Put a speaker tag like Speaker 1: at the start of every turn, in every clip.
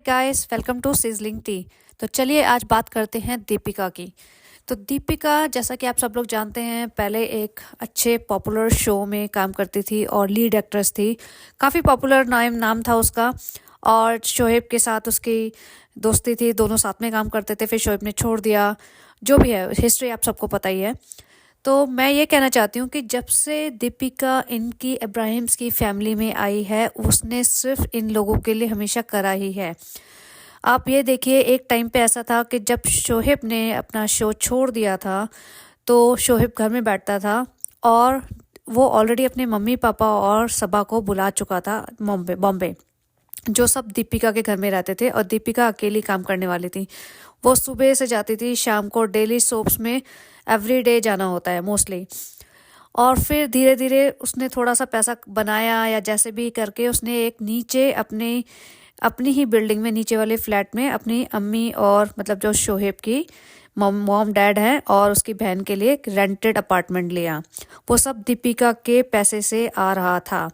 Speaker 1: Guys, welcome to sizzling tea. तो चलिए आज बात करते हैं दीपिका की। तो दीपिका, जैसा कि आप सब लोग जानते हैं, पहले एक अच्छे पॉपुलर शो में काम करती थी और लीड एक्ट्रेस थी। काफ़ी पॉपुलर नाम था उसका। और शोएब के साथ उसकी दोस्ती थी, दोनों साथ में काम करते थे। फिर शोएब ने छोड़ दिया। जो भी है हिस्ट्री आप सबको पता ही है। तो मैं ये कहना चाहती हूँ कि जब से दीपिका इनकी इब्राहिम्स की फैमिली में आई है, उसने सिर्फ इन लोगों के लिए हमेशा करा ही है। आप ये देखिए, एक टाइम पे ऐसा था कि जब शोहेब ने अपना शो छोड़ दिया था, तो शोहेब घर में बैठता था और वो ऑलरेडी अपने मम्मी पापा और सबा को बुला चुका था बॉम्बे बॉम्बे, जो सब दीपिका के घर में रहते थे। और दीपिका अकेली काम करने वाली थी। वो सुबह से जाती थी, शाम को डेली सोप्स में एवरी डे जाना होता है मोस्टली। और फिर धीरे धीरे उसने थोड़ा सा पैसा बनाया, या जैसे भी करके उसने एक नीचे अपनी ही बिल्डिंग में, नीचे वाले फ्लैट में, अपनी अम्मी और मतलब जो शोहेब की मॉम डैड हैं और उसकी बहन के लिए एक रेंटेड अपार्टमेंट लिया। वो सब दीपिका के पैसे से आ रहा था।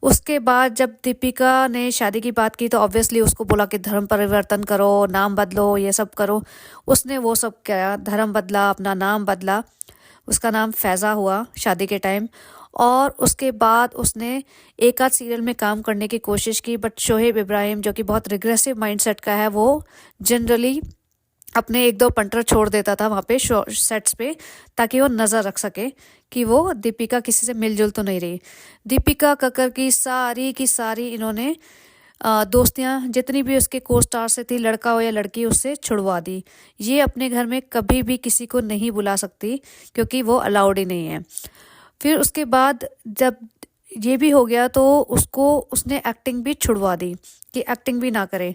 Speaker 1: उसके बाद जब दीपिका ने शादी की बात की, तो ऑब्वियसली उसको बोला कि धर्म परिवर्तन करो, नाम बदलो, ये सब करो। उसने वो सब किया, धर्म बदला, अपना नाम बदला। उसका नाम फैज़ा हुआ शादी के टाइम। और उसके बाद उसने एक आध सीरियल में काम करने की कोशिश की, बट शोहेब इब्राहिम, जो कि बहुत रिग्रेसिव माइंडसेट का है, वो जनरली अपने एक दो पंटर छोड़ देता था वहाँ पे सेट्स पे, ताकि वो नज़र रख सके कि वो दीपिका किसी से मिलजुल तो नहीं रही। दीपिका कक्कर की सारी इन्होंने दोस्तियाँ जितनी भी उसके को स्टार से थी, लड़का हो या लड़की, उससे छुड़वा दी। ये अपने घर में कभी भी किसी को नहीं बुला सकती, क्योंकि वो अलाउड ही नहीं है। फिर उसके बाद जब ये भी हो गया, तो उसने एक्टिंग भी छुड़वा दी कि एक्टिंग भी ना करे।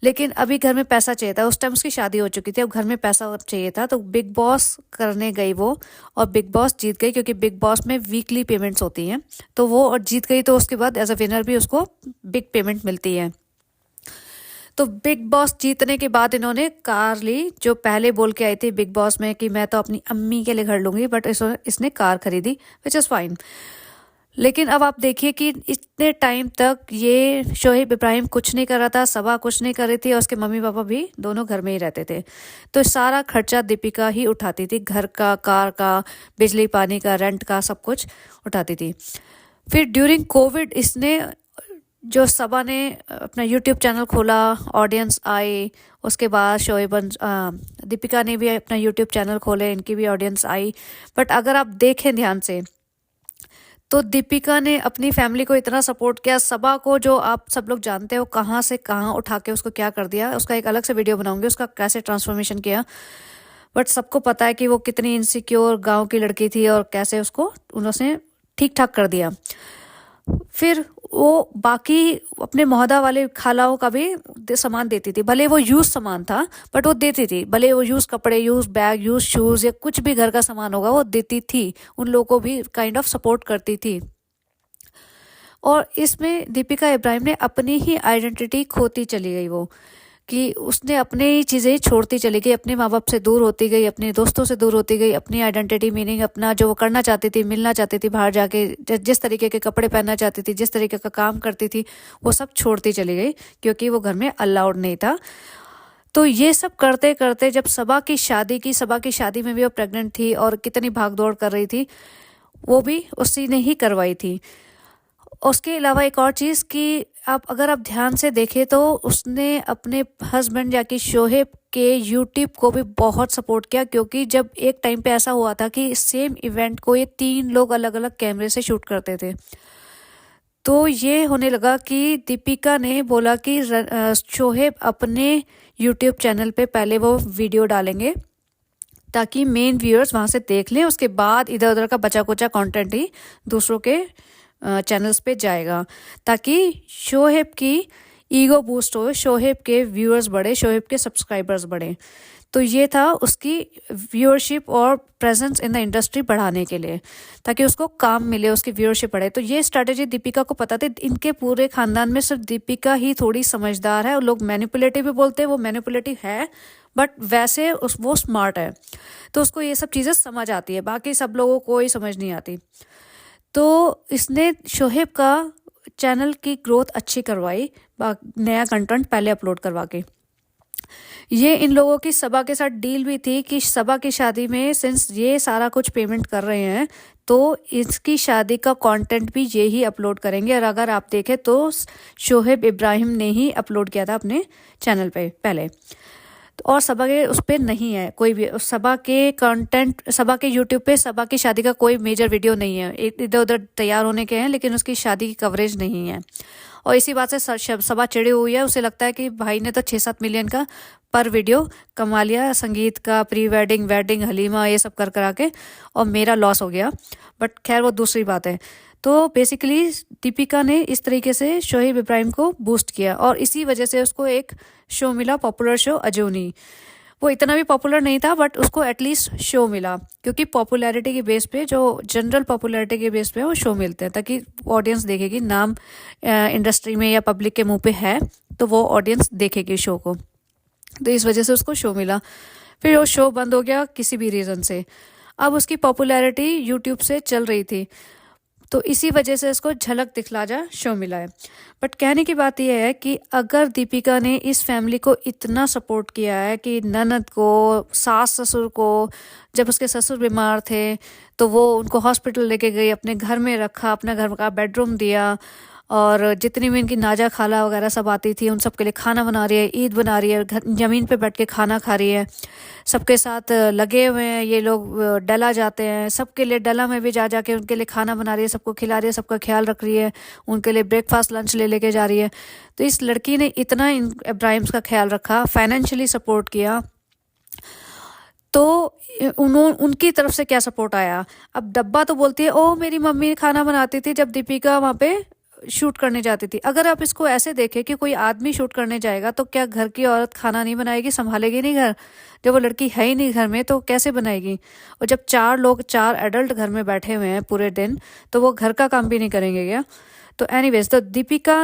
Speaker 1: लेकिन अभी घर में पैसा चाहिए था। उस टाइम उसकी शादी हो चुकी थी, अब घर में पैसा चाहिए था, तो बिग बॉस करने गई वो, और बिग बॉस जीत गई, क्योंकि बिग बॉस में वीकली पेमेंट्स होती हैं। तो वो और जीत गई, तो उसके बाद एज अ विनर भी उसको बिग पेमेंट मिलती है। तो बिग बॉस जीतने के बाद इन्होंने कार ली, जो पहले बोल के आई थी बिग बॉस में कि मैं तो अपनी अम्मी के लिए घर लूंगी, बट इसने कार खरीदी, विच इज़ फाइन। लेकिन अब आप देखिए कि इतने टाइम तक ये शोहेब इब्राहिम कुछ नहीं कर रहा था, सबा कुछ नहीं कर रही थी, और उसके मम्मी पापा भी दोनों घर में ही रहते थे। तो सारा खर्चा दीपिका ही उठाती थी, घर का, कार का, बिजली पानी का, रेंट का, सब कुछ उठाती थी। फिर ड्यूरिंग कोविड इसने, जो सबा ने अपना यूट्यूब चैनल खोला, ऑडियंस आई। उसके बाद दीपिका ने भी अपना यूट्यूब चैनल खोले, इनकी भी ऑडियंस आई। बट अगर आप देखें ध्यान से, तो दीपिका ने अपनी फैमिली को इतना सपोर्ट किया। सबा को, जो आप सब लोग जानते हो कहाँ से कहाँ उठा के उसको क्या कर दिया, उसका एक अलग से वीडियो बनाऊंगी, उसका कैसे ट्रांसफॉर्मेशन किया। बट सबको पता है कि वो कितनी इनसिक्योर गांव की लड़की थी, और कैसे उसको उन्होंने ठीक ठाक कर दिया। फिर वो बाकी अपने मोहदा वाले खालाओं का भी सामान देती थी, भले वो यूज सामान था, बट वो देती थी। भले वो यूज कपड़े, यूज बैग, यूज शूज, या कुछ भी घर का सामान होगा, वो देती थी। उन लोगों को भी काइंड ऑफ सपोर्ट करती थी। और इसमें दीपिका इब्राहिम ने अपनी ही आइडेंटिटी खोती चली गई, वो कि उसने अपनी ही चीज़ें छोड़ती चली गई, अपने माँ बाप से दूर होती गई, अपने दोस्तों से दूर होती गई, अपनी आइडेंटिटी, मीनिंग अपना जो वो करना चाहती थी, मिलना चाहती थी बाहर जाके, जिस तरीके के कपड़े पहनना चाहती थी, जिस तरीके का काम करती थी, वो सब छोड़ती चली गई, क्योंकि वो घर में अलाउड नहीं था। तो ये सब करते करते जब सबा की शादी में भी वो प्रेग्नेंट थी, और कितनी भाग दौड़ कर रही थी, वो भी उसी ने ही करवाई थी। उसके अलावा एक और चीज़ कि अगर आप ध्यान से देखें, तो उसने अपने हस्बैंड या कि शोहेब के यूट्यूब को भी बहुत सपोर्ट किया, क्योंकि जब एक टाइम पे ऐसा हुआ था कि सेम इवेंट को ये 3 लोग अलग अलग कैमरे से शूट करते थे। तो ये होने लगा कि दीपिका ने बोला कि शोहेब अपने यूट्यूब चैनल पे पहले वो वीडियो डालेंगे, ताकि मेन व्यूअर्स वहाँ से देख लें, उसके बाद इधर उधर का बचा कुचा कंटेंट ही दूसरों के चैनल्स पे जाएगा, ताकि शोहेब की ईगो बूस्ट हो, शोहेब के व्यूअर्स बढ़े, शोहेब के सब्सक्राइबर्स बढ़े। तो ये था उसकी व्यूअरशिप और प्रेजेंस इन द इंडस्ट्री बढ़ाने के लिए, ताकि उसको काम मिले, उसकी व्यूअरशिप बढ़े। तो ये स्ट्रैटेजी दीपिका को पता थी। इनके पूरे खानदान में सिर्फ दीपिका ही थोड़ी समझदार है, और लोग मैनिपुलेटिव भी बोलते हैं, वो मैनिपुलेटिव है, बट वैसे वो स्मार्ट है, तो उसको ये सब चीज़ें समझ आती है, बाकी सब लोगों को ही समझ नहीं आती। तो इसने शोहेब का चैनल की ग्रोथ अच्छी करवाई, नया कंटेंट पहले अपलोड करवा के। ये इन लोगों की सबा के साथ डील भी थी कि सबा की शादी में सिंस ये सारा कुछ पेमेंट कर रहे हैं तो इसकी शादी का कंटेंट भी ये ही अपलोड करेंगे। और अगर आप देखें तो शोहेब इब्राहिम ने ही अपलोड किया था अपने चैनल पे पहले, और सबा के उस पर नहीं है कोई भी, सबा के कंटेंट, सबा के यूट्यूब पे सबा की शादी का कोई मेजर वीडियो नहीं है। इधर उधर तैयार होने के हैं लेकिन उसकी शादी की कवरेज नहीं है। और इसी बात से सबा चिड़ी हुई है। उसे लगता है कि भाई ने तो 6-7 मिलियन का पर वीडियो कमा लिया, संगीत का, प्री वेडिंग, वेडिंग, हलीमा, ये सब कर करा के, और मेरा लॉस हो गया। बट खैर वो दूसरी बात है। तो बेसिकली दीपिका ने इस तरीके से शोहेब इब्राहिम को बूस्ट किया और इसी वजह से उसको एक शो मिला, पॉपुलर शो अजूनी। वो इतना भी पॉपुलर नहीं था बट उसको एटलीस्ट शो मिला, क्योंकि पॉपुलैरिटी के बेस पे, जो जनरल पॉपुलैरिटी के बेस पे वो शो मिलते हैं ताकि ऑडियंस देखेगी। नाम इंडस्ट्री में या पब्लिक के मुंह पे है तो वो ऑडियंस देखेगी शो को, तो इस वजह से उसको शो मिला। फिर वो शो बंद हो गया किसी भी रीज़न से। अब उसकी पॉपुलैरिटी यूट्यूब से चल रही थी तो इसी वजह से इसको झलक दिखला जा शो मिला है। बट कहने की बात यह है कि अगर दीपिका ने इस फैमिली को इतना सपोर्ट किया है कि ननद को, सास ससुर को, जब उसके ससुर बीमार थे तो वो उनको हॉस्पिटल लेके गई, अपने घर में रखा, अपना घर का बेडरूम दिया, और जितनी भी इनकी नाजा खाला वगैरह सब आती थी उन सब के लिए खाना बना रही है, ईद बना रही है, घर ज़मीन पे बैठ के खाना खा रही है, सबके साथ लगे हुए हैं ये लोग। डला जाते हैं सबके लिए, डला में भी जा जाके उनके लिए खाना बना रही है, सबको खिला रही है, सबका ख्याल रख रही है, उनके लिए ब्रेकफास्ट लंच ले लेके जा रही है। तो इस लड़की ने इतना इन इब्राहिम्स का ख्याल रखा, फाइनेंशियली सपोर्ट किया, तो उनकी तरफ से क्या सपोर्ट आया। अब डब्बा तो बोलती है ओ मेरी मम्मी खाना बनाती थी जब दीपिका वहाँ पे शूट करने जाती थी। अगर आप इसको ऐसे देखें कि कोई आदमी शूट करने जाएगा तो क्या घर की औरत खाना नहीं बनाएगी, संभालेगी नहीं घर? जब वो लड़की है ही नहीं घर में तो कैसे बनाएगी? और जब 4 लोग, 4 एडल्ट घर में बैठे हुए हैं पूरे दिन, तो वो घर का काम भी नहीं करेंगे क्या? तो एनीवेज, तो दीपिका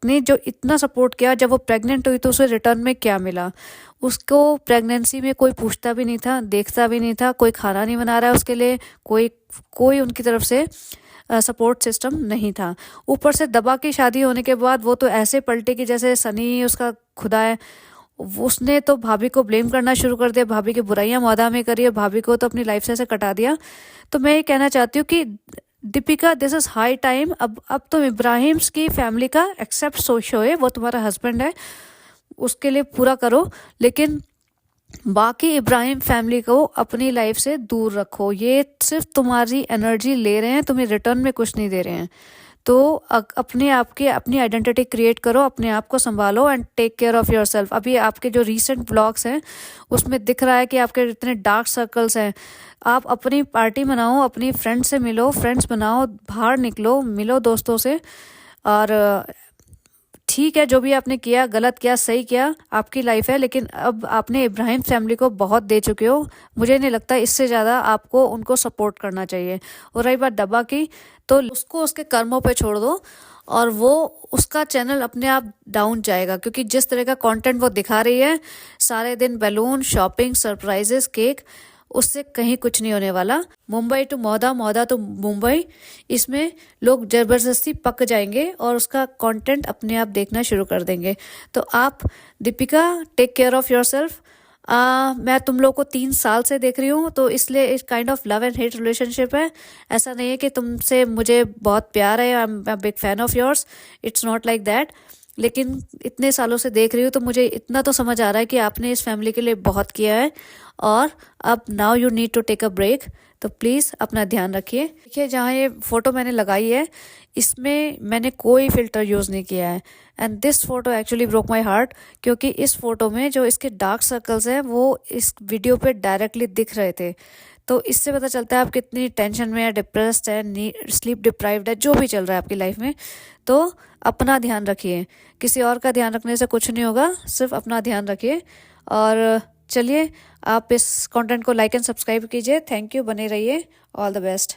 Speaker 1: ने जो इतना सपोर्ट किया, जब वो प्रेग्नेंट हुई तो उसे रिटर्न में क्या मिला? उसको प्रेगनेंसी में कोई पूछता भी नहीं था, देखता भी नहीं था, कोई खाना नहीं बना रहा है उसके लिए, कोई उनकी तरफ से सपोर्ट सिस्टम नहीं था। ऊपर से दबा की शादी होने के बाद वो तो ऐसे पलटे कि जैसे सनी उसका खुदा है। उसने तो भाभी को ब्लेम करना शुरू कर दिया, भाभी की बुराइयां मौदा में करी है, भाभी को तो अपनी लाइफ से ऐसे कटा दिया। तो मैं ये कहना चाहती हूँ कि Deepika, this is high time, अब तुम इब्राहिम्स की फैमिली का एक्सेप्ट शो है, वो तुम्हारा हस्बैंड है, उसके लिए पूरा करो, लेकिन बाकी इब्राहिम फैमिली को अपनी लाइफ से दूर रखो। ये सिर्फ तुम्हारी एनर्जी ले रहे हैं, तुम्हें रिटर्न में कुछ नहीं दे रहे हैं। तो अपने आप की अपनी आइडेंटिटी क्रिएट करो, अपने आप को संभालो and take care of yourself. अभी आपके जो रीसेंट ब्लॉग्स हैं उसमें दिख रहा है कि आपके इतने डार्क सर्कल्स हैं। आप अपनी पार्टी मनाओ, अपनी फ्रेंड से मिलो, फ्रेंड्स बनाओ, बाहर निकलो, मिलो दोस्तों से। और ठीक है, जो भी आपने किया, गलत किया, सही किया, आपकी लाइफ है, लेकिन अब आपने इब्राहिम फैमिली को बहुत दे चुके हो। मुझे नहीं लगता इससे ज़्यादा आपको उनको सपोर्ट करना चाहिए। और रही बात डब्बा की, तो उसको उसके कर्मों पे छोड़ दो और वो उसका चैनल अपने आप डाउन जाएगा, क्योंकि जिस तरह का कंटेंट वो दिखा रही है, सारे दिन बैलून, शॉपिंग, सरप्राइजेस, केक, उससे कहीं कुछ नहीं होने वाला। मुंबई टू मौदा, मौदा टू मुंबई, इसमें लोग जबरदस्ती पक जाएंगे और उसका कंटेंट अपने आप देखना शुरू कर देंगे। तो आप Deepika, take care of yourself. मैं तुम लोग को 3 साल से देख रही हूँ, तो इसलिए एक kind of love and hate relationship है। ऐसा नहीं है कि तुमसे मुझे बहुत प्यार है, I am big fan of yours, it's not like that. लेकिन इतने सालों से देख रही हूँ तो मुझे इतना तो समझ आ रहा है कि आपने इस फैमिली के लिए बहुत किया है और अब now you need to take a break. तो प्लीज़ अपना ध्यान रखिए। देखिए, जहाँ ये फ़ोटो मैंने लगाई है इसमें मैंने कोई फ़िल्टर यूज़ नहीं किया है, and this photo actually broke my heart, क्योंकि इस फ़ोटो में जो इसके डार्क सर्कल्स हैं वो इस वीडियो पे डायरेक्टली दिख रहे थे। तो इससे पता चलता है आप कितनी टेंशन में है, डिप्रेस्ड है, स्लीप डिप्राइव्ड है, जो भी चल रहा है आपकी लाइफ में। तो अपना ध्यान रखिए, किसी और का ध्यान रखने से कुछ नहीं होगा, सिर्फ अपना ध्यान रखिए। और चलिए, आप इस कंटेंट को लाइक एंड सब्सक्राइब कीजिए। थैंक यू, बने रहिए, ऑल द बेस्ट।